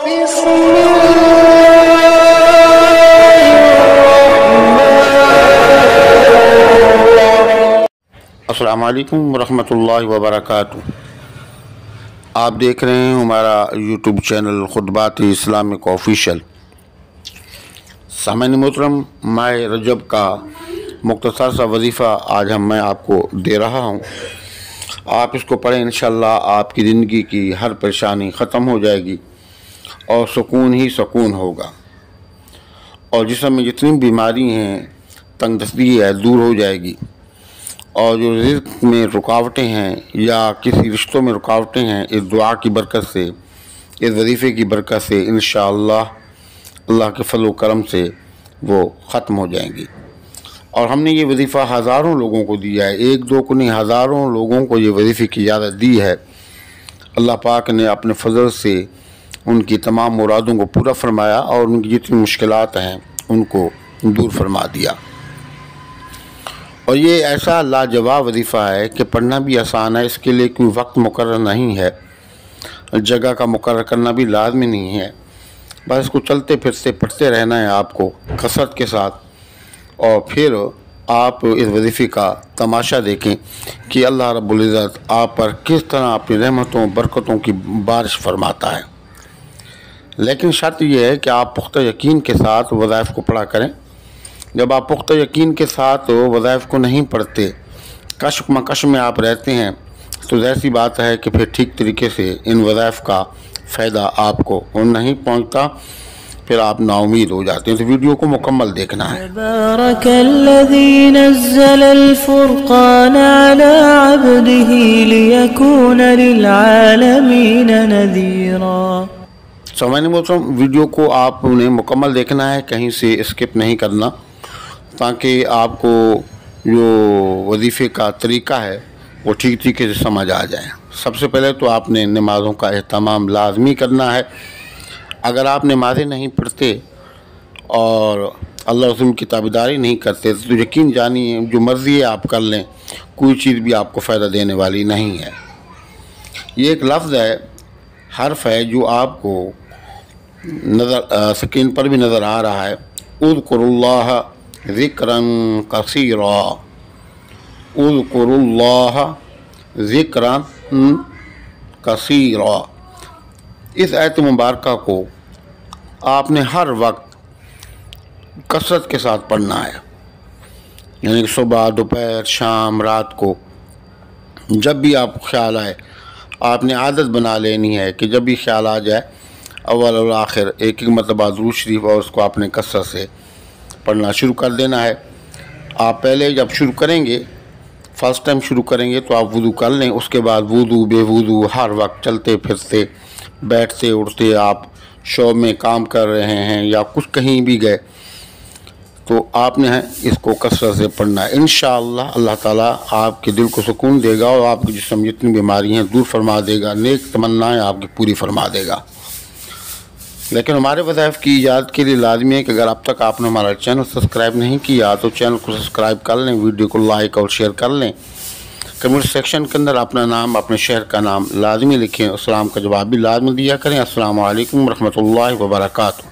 अस्सलामु अलैकुम वरहमतुल्लाहि वबरकातुहू। आप देख रहे हैं हमारा यूट्यूब चैनल खुतबात इस्लामिक ऑफिशियल। सामान्य मोहतरम, माह रजब का मुख्तसर सा वजीफ़ा आज मैं आपको दे रहा हूँ। आप इसको पढ़ें, इंशाअल्लाह आपकी ज़िंदगी की हर परेशानी ख़त्म हो जाएगी और सुकून ही सुकून होगा, और जिस्म में जितनी बीमारी हैं, तंगदस्ती है, दूर हो जाएगी। और जो रिज़्क़ में रुकावटें हैं या किसी रिश्तों में रुकावटें हैं, इस दुआ की बरकत से, इस वजीफ़े की बरकत से इंशाअल्लाह अल्लाह के फज़ल व करम से वो ख़त्म हो जाएंगी। और हमने ये वजीफ़ा हज़ारों लोगों को दिया है, एक दो को नहीं, हज़ारों लोगों को ये वजीफ़े की इजाज़त दी है। अल्लाह पाक ने अपने फजल से उनकी तमाम मुरादों को पूरा फरमाया और उनकी जितनी मुश्किलात हैं उनको दूर फरमा दिया। और ये ऐसा लाजवाब वजीफ़ा है कि पढ़ना भी आसान है। इसके लिए कोई वक्त मुकर्रर नहीं है, जगह का मुकर्रर करना भी लाजमी नहीं है। बस इसको चलते फिरते पढ़ते रहना है आपको कसरत के साथ, और फिर आप इस वजीफ़े का तमाशा देखें कि अल्लाह रब्बुल इज़्ज़त आप पर किस तरह अपनी रहमतों बरकतों की बारिश फरमाता है। लेकिन शर्त यह है कि आप पुख्ता यकीन के साथ वज़ाइफ को पढ़ा करें। जब आप पुख्ता यकीन के साथ वज़ाइफ को नहीं पढ़ते, कश मकश में आप रहते हैं, तो ऐसी बात है कि फिर ठीक तरीके से इन वज़ाइफ का फ़ायदा आपको नहीं पहुंचता, फिर आप नाउमीद हो जाते हैं। तो वीडियो को मुकम्मल देखना है। तबारकल्लज़ी नज़्ज़लल फ़ुरक़ान अला अब्दिही लियकून लिलआलमीन नज़ीरा। सामान्य मोहतरम, वीडियो को आपने मुकम्मल देखना है, कहीं से स्किप नहीं करना, ताकि आपको जो वजीफ़े का तरीका है वो ठीक तरीके से समझ आ जाए। सबसे पहले तो आपने नमाज़ों का एहतमाम लाजमी करना है। अगर आप नमाज़ें नहीं पढ़ते और अल्लाह रसूल की ताबेदारी नहीं करते, तो यकीन जानिए जो मर्ज़ी है आप कर लें, कोई चीज़ भी आपको फ़ायदा देने वाली नहीं है। ये एक लफ्ज़ है, हर्फ है, जो आपको नज़र स्क्रीन पर भी नज़र आ रहा है। उज़्कुरुल्लाह ज़िक्रन कसीरा, उज़्कुरुल्लाह ज़िक्रन कसीरा। इस आयत मुबारक को आपने हर वक्त कसरत के साथ पढ़ना है, यानी कि सुबह, दोपहर, शाम, रात को, जब भी आपको ख्याल आए। आपने आदत बना लेनी है कि जब भी ख्याल आ जाए, अव्वल और आखिर एक एक मरतबा दुरूद शरीफ, और उसको आपने कसरत से पढ़ना शुरू कर देना है। आप पहले जब शुरू करेंगे, फ़र्स्ट टाइम शुरू करेंगे, तो आप वुज़ू कर लें। उसके बाद वुज़ू बेवुज़ू हर वक्त चलते फिरते, बैठते उठते, आप शॉप में काम कर रहे हैं या कुछ कहीं भी गए, तो आपने इसको कसरत से पढ़ना है। इंशाअल्लाह अल्लाह ताला आपके दिल को सुकून देगा और आपकी जिस्म में जितनी बीमारी हैं दूर फरमा देगा, नेक तमन्नाएं आपकी पूरी फरमा देगा। लेकिन हमारे वज़ाइफ की इजाज़त के लिए लाजमी है कि अगर अब तक आपने हमारा चैनल सब्सक्राइब नहीं किया तो चैनल को सब्सक्राइब कर लें, वीडियो को लाइक और शेयर कर लें। कमेंट सेक्शन के अंदर अपना नाम, अपने शहर का नाम लाजमी लिखें, अस्सलाम का जवाब भी लाजमी दिया करें। अस्सलामु अलैकुम वरहमतुल्लाहि वबरकातुहू।